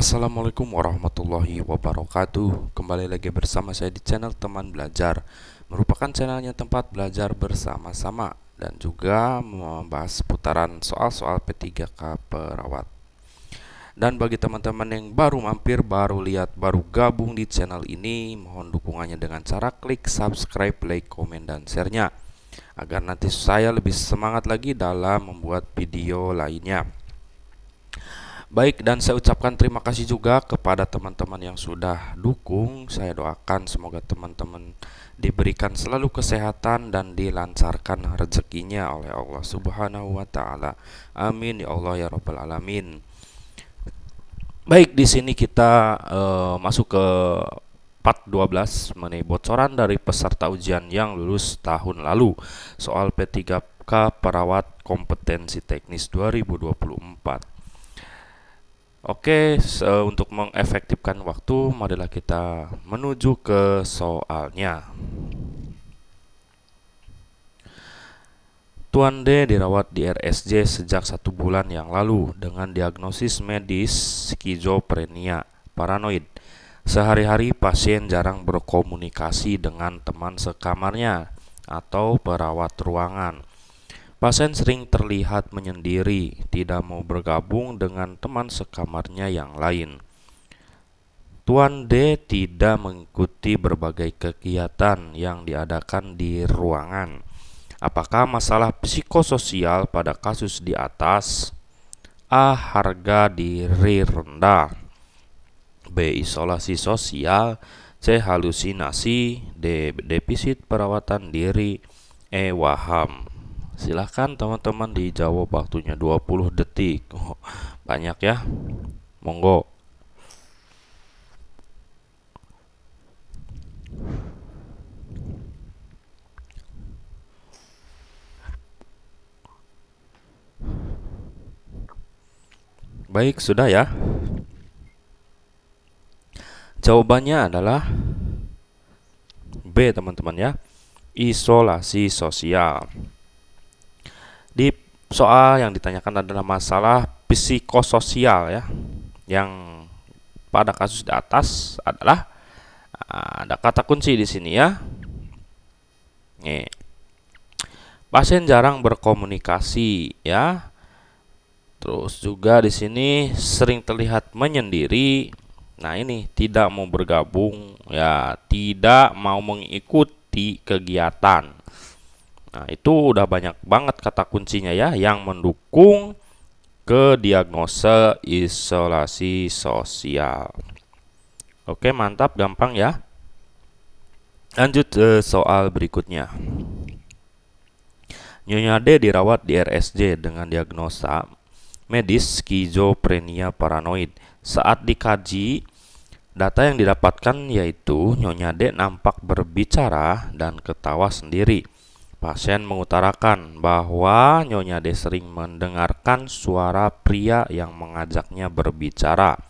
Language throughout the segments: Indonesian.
Assalamualaikum warahmatullahi wabarakatuh. Kembali lagi bersama saya di channel Teman Belajar, merupakan channelnya tempat belajar bersama-sama dan juga membahas seputaran soal-soal P3K perawat. Dan bagi teman-teman yang baru mampir, baru lihat, baru gabung di channel ini, mohon dukungannya dengan cara klik subscribe, like, komen, dan share-nya agar nanti saya lebih semangat lagi dalam membuat video lainnya. Baik, dan saya ucapkan terima kasih juga kepada teman-teman yang sudah dukung. Saya doakan semoga teman-teman diberikan selalu kesehatan dan dilancarkan rezekinya oleh Allah Subhanahu wa taala. Amin ya Allah ya rabbal alamin. Baik, di sini kita masuk ke part 12 mengenai bocoran dari peserta ujian yang lulus tahun lalu. Soal P3K perawat kompetensi teknis 2024. Oke, untuk mengefektifkan waktu, marilah kita menuju ke soalnya. Tuan D dirawat di RSJ sejak 1 bulan yang lalu dengan diagnosis medis skizofrenia paranoid. Sehari-hari pasien jarang berkomunikasi dengan teman sekamarnya atau perawat ruangan. Pasien sering terlihat menyendiri, tidak mau bergabung dengan teman sekamarnya yang lain. Tuan D tidak mengikuti berbagai kegiatan yang diadakan di ruangan. Apakah masalah psikososial pada kasus di atas? A. Harga diri rendah. B. Isolasi sosial. C. Halusinasi. D. Defisit perawatan diri. E. Waham. Silahkan teman-teman dijawab, waktunya 20 detik. Banyak ya. Monggo. Baik, sudah ya. Jawabannya adalah B, teman-teman ya. Isolasi sosial. Di soal yang ditanyakan adalah masalah psikososial ya. Yang pada kasus di atas adalah ada kata kunci di sini ya. Nih. Pasien jarang berkomunikasi ya. Terus juga di sini sering terlihat menyendiri. Nah, ini tidak mau bergabung ya, tidak mau mengikuti kegiatan. Nah, itu udah banyak banget kata kuncinya ya yang mendukung ke diagnosa isolasi sosial. Oke, mantap, gampang ya. Lanjut ke soal berikutnya. Nyonya D dirawat di RSJ dengan diagnosa medis skizofrenia paranoid. Saat dikaji, data yang didapatkan yaitu Nyonya D nampak berbicara dan ketawa sendiri. Pasien mengutarakan bahwa Nyonya D sering mendengarkan suara pria yang mengajaknya berbicara.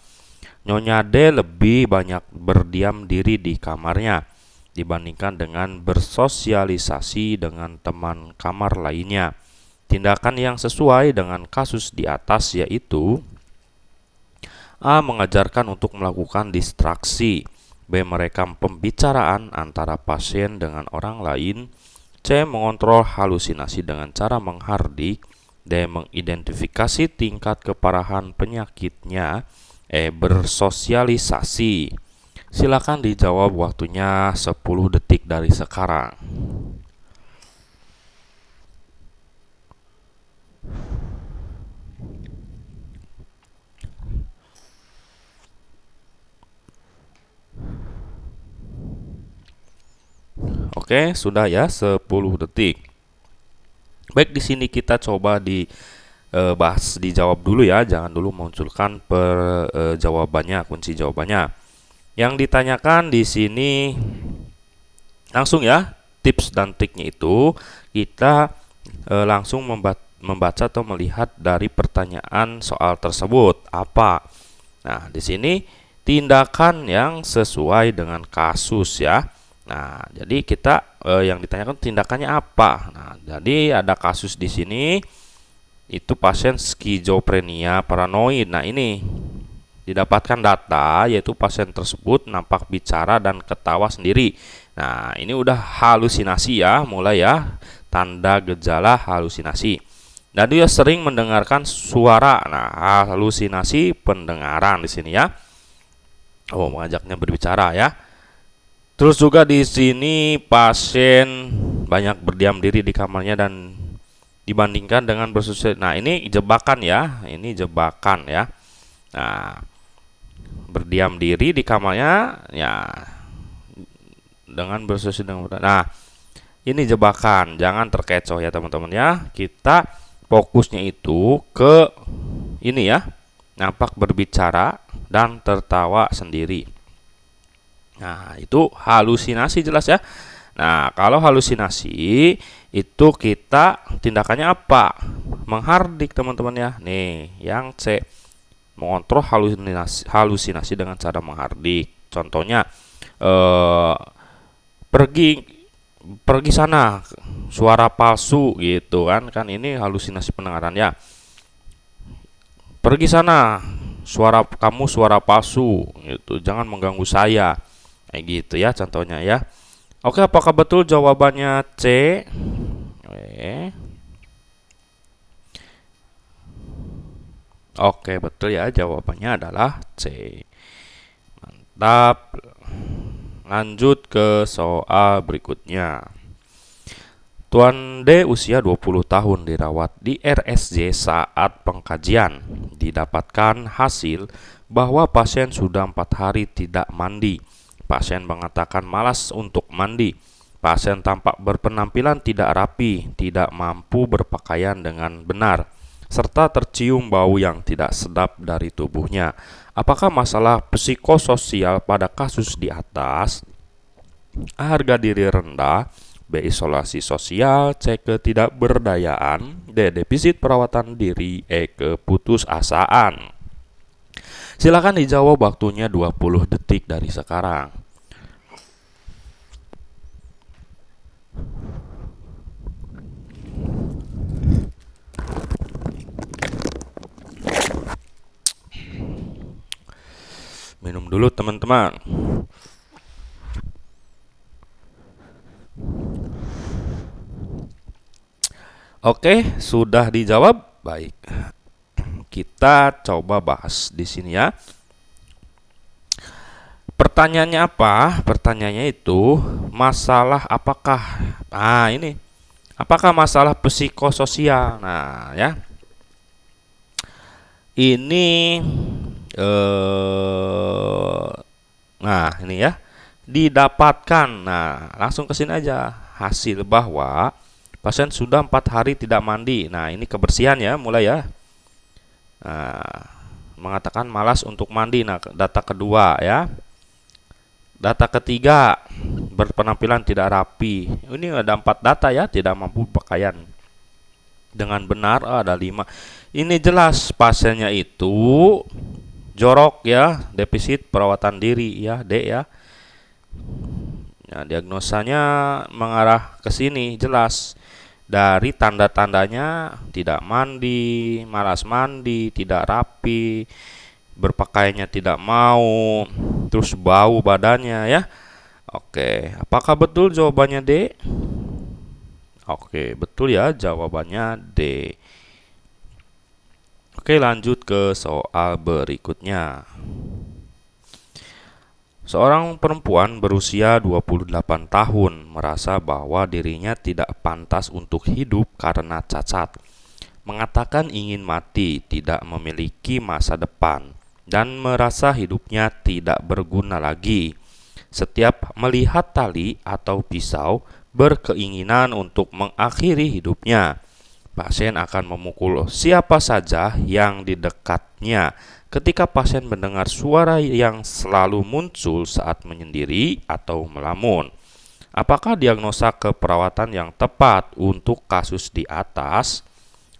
Nyonya D lebih banyak berdiam diri di kamarnya dibandingkan dengan bersosialisasi dengan teman kamar lainnya. Tindakan yang sesuai dengan kasus di atas yaitu A. Mengajarkan untuk melakukan distraksi. B. Merekam pembicaraan antara pasien dengan orang lain. C. Mengontrol halusinasi dengan cara menghardik. D. Mengidentifikasi tingkat keparahan penyakitnya. E. Bersosialisasi. Silakan dijawab, waktunya 10 detik dari sekarang. Oke, sudah ya, 10 detik. Baik, di sini kita coba bahas, dijawab dulu ya, jangan dulu munculkan jawabannya, kunci jawabannya. Yang ditanyakan di sini langsung ya, tips dan triknya itu kita langsung membaca atau melihat dari pertanyaan soal tersebut apa. Nah, di sini tindakan yang sesuai dengan kasus ya. Nah, jadi kita yang ditanyakan tindakannya apa. Nah, jadi ada kasus di sini itu pasien skizofrenia paranoid. Nah, ini Didapatkan data yaitu pasien tersebut nampak bicara dan ketawa sendiri. Nah, ini udah halusinasi ya, mulai ya, tanda gejala halusinasi. Dan dia sering mendengarkan suara. Nah, halusinasi pendengaran di sini ya. Oh, mengajaknya berbicara ya. Terus juga di sini pasien banyak berdiam diri di kamarnya dan dibandingkan dengan bersosial. Nah, ini jebakan ya. Ini jebakan ya. Nah, berdiam diri di kamarnya ya dengan bersosial dengan. Nah, ini jebakan, jangan terkecoh ya teman-teman ya. Kita fokusnya itu ke ini ya, nampak berbicara dan tertawa sendiri. Nah, itu halusinasi jelas ya. Nah, kalau halusinasi itu kita tindakannya apa? Menghardik teman-teman ya. Nih, yang C, mengontrol halusinasi dengan cara menghardik. Contohnya pergi sana, suara palsu gitu kan ini halusinasi pendengaran ya. Pergi sana, suara palsu gitu, jangan mengganggu saya, kayak gitu ya contohnya ya. Oke, apakah betul jawabannya C? Oke, betul ya, jawabannya adalah C. Mantap. Lanjut ke soal berikutnya. Tuan D usia 20 tahun dirawat di RSJ saat pengkajian. Didapatkan hasil bahwa pasien sudah 4 hari tidak mandi. Pasien mengatakan malas untuk mandi. Pasien tampak berpenampilan tidak rapi, tidak mampu berpakaian dengan benar, serta tercium bau yang tidak sedap dari tubuhnya. Apakah masalah psikososial pada kasus di atas? A. Harga diri rendah, B. Isolasi sosial, C. Ketidakberdayaan, D. Defisit perawatan diri, E. Keputusasaan. Silakan dijawab, waktunya 20 detik dari sekarang. Minum dulu teman-teman. Oke, sudah dijawab. Baik. Kita coba bahas di sini ya. Pertanyaannya apa? Pertanyaannya itu masalah apakah? Nah, ini. Apakah masalah psikososial? Nah, ya. Ini nah, ini ya. Didapatkan. Nah, langsung ke sini aja. Hasil bahwa pasien sudah 4 hari tidak mandi. Nah, ini kebersihan ya, mulai ya. Nah, mengatakan malas untuk mandi. Nah, data kedua ya. Data ketiga, berpenampilan tidak rapi. Ini ada 4 data ya, tidak mampu pakaian dengan benar. Ada 5. Ini jelas pasiennya itu jorok ya, defisit perawatan diri ya, D ya. Nah, diagnosanya mengarah ke sini jelas. Dari tanda-tandanya tidak mandi, malas mandi, tidak rapi, berpakaiannya tidak mau, terus bau badannya ya. Oke, apakah betul jawabannya D? Oke, betul ya, jawabannya D. Oke, lanjut ke soal berikutnya. Seorang perempuan berusia 28 tahun merasa bahwa dirinya tidak pantas untuk hidup karena cacat. Mengatakan ingin mati, tidak memiliki masa depan, dan merasa hidupnya tidak berguna lagi. Setiap melihat tali atau pisau, berkeinginan untuk mengakhiri hidupnya. Pasien akan memukul siapa saja yang di dekatnya. Ketika pasien mendengar suara yang selalu muncul saat menyendiri atau melamun. Apakah diagnosa keperawatan yang tepat untuk kasus di atas?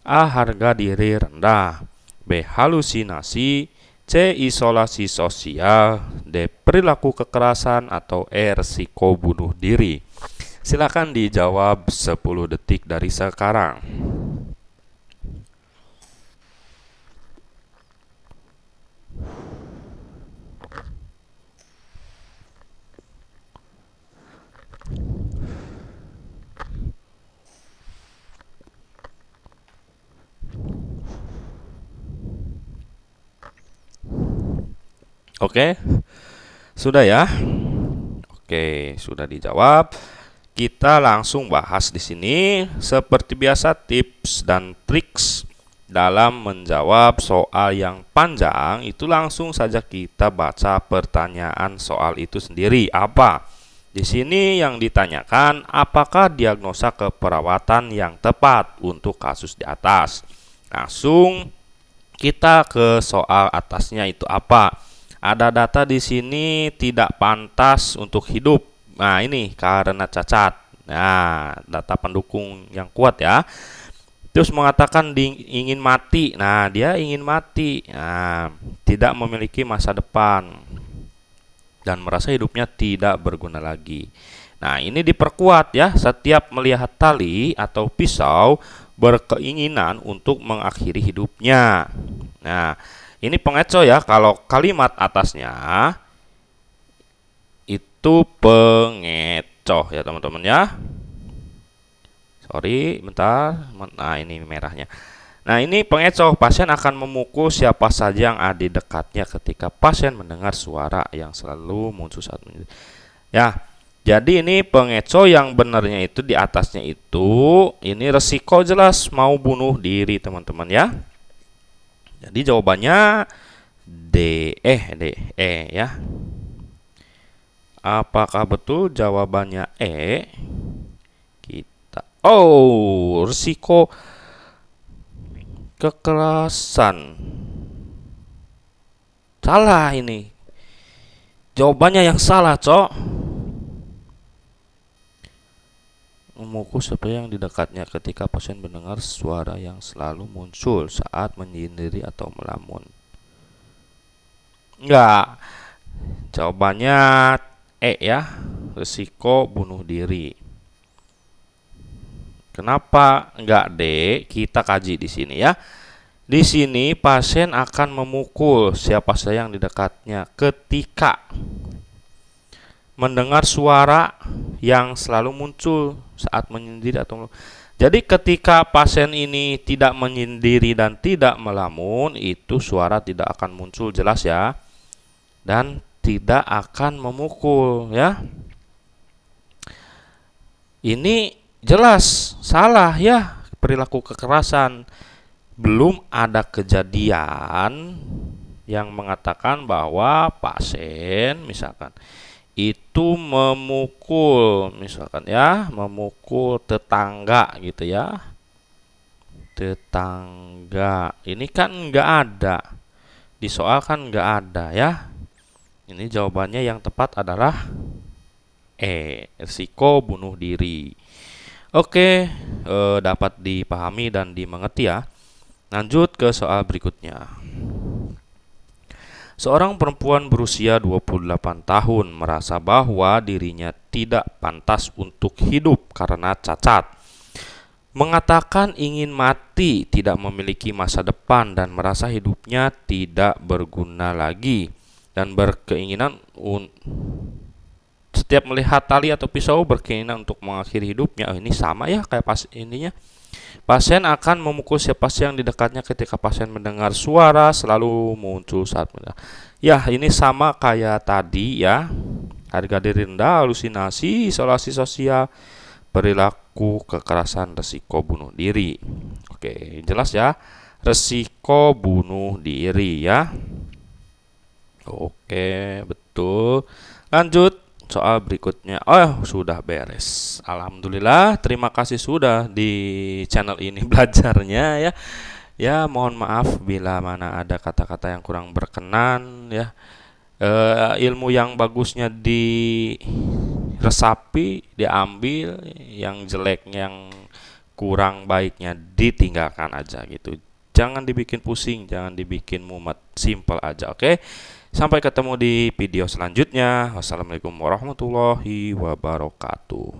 A. Harga diri rendah, B. Halusinasi, C. Isolasi sosial, D. Perilaku kekerasan, atau E. Resiko bunuh diri. Silakan dijawab 10 detik dari sekarang. Oke, sudah ya? Oke, sudah dijawab. Kita langsung bahas di sini. Seperti biasa, tips dan triks dalam menjawab soal yang panjang itu langsung saja kita baca pertanyaan soal itu sendiri. Apa? Di sini yang ditanyakan, apakah diagnosa keperawatan yang tepat untuk kasus di atas? Langsung kita ke soal atasnya itu apa? Ada data di sini tidak pantas untuk hidup. Nah, ini karena cacat. Nah, data pendukung yang kuat ya. Terus mengatakan ingin mati. Nah, dia ingin mati. Nah, tidak memiliki masa depan dan merasa hidupnya tidak berguna lagi. Nah, ini diperkuat ya. Setiap melihat tali atau pisau berkeinginan untuk mengakhiri hidupnya. Nah, ini pengecoh ya. Kalau kalimat atasnya itu pengecoh ya teman-teman ya. Sorry, bentar. Nah, ini merahnya. Nah, ini pengecoh. Pasien akan memukul siapa saja yang ada di dekatnya ketika pasien mendengar suara yang selalu muncul saat menyendiri. Ya, jadi ini pengecoh yang benarnya itu di atasnya itu, ini resiko jelas mau bunuh diri teman-teman ya. Jadi jawabannya D, ya. Apakah betul jawabannya E? Risiko kekerasan. Salah ini. Jawabannya yang salah, Cok. Memukul siapa yang di dekatnya ketika pasien mendengar suara yang selalu muncul saat menyendiri atau melamun. Enggak. Jawabannya E ya. Risiko bunuh diri. Kenapa enggak D? Kita kaji di sini ya. Di sini pasien akan memukul siapa saja yang di dekatnya ketika mendengar suara yang selalu muncul saat menyendiri atau jadi ketika pasien ini tidak menyendiri dan tidak melamun, itu suara tidak akan muncul jelas ya. Dan tidak akan memukul ya. Ini jelas salah ya, perilaku kekerasan. Belum ada kejadian yang mengatakan bahwa pasien misalkan itu memukul misalkan ya, memukul tetangga gitu ya. Tetangga. Ini kan enggak ada. Di soal kan enggak ada ya. Ini jawabannya yang tepat adalah E, risiko bunuh diri. Oke, dapat dipahami dan dimengerti ya. Lanjut ke soal berikutnya. Seorang perempuan berusia 28 tahun merasa bahwa dirinya tidak pantas untuk hidup karena cacat. Mengatakan ingin mati, tidak memiliki masa depan dan merasa hidupnya tidak berguna lagi dan berkeinginan setiap melihat tali atau pisau berkeinginan untuk mengakhiri hidupnya. Ini sama ya kayak pas ininya. Pasien akan memukul siapa saja yang di dekatnya ketika pasien mendengar suara selalu muncul saat ya, ini sama kayak tadi ya. Harga diri rendah, halusinasi, isolasi sosial, perilaku kekerasan, resiko bunuh diri. Oke, jelas ya. Resiko bunuh diri ya. Oke, betul. Lanjut soal berikutnya. Oh, sudah beres. Alhamdulillah, terima kasih sudah di channel ini belajarnya ya. Ya, mohon maaf bila mana ada kata-kata yang kurang berkenan ya. Ilmu yang bagusnya diresapi, diambil, yang jelek, yang kurang baiknya ditinggalkan aja gitu. Jangan dibikin pusing, jangan dibikin mumet, simple aja, oke? Sampai ketemu di video selanjutnya. Wassalamualaikum warahmatullahi wabarakatuh.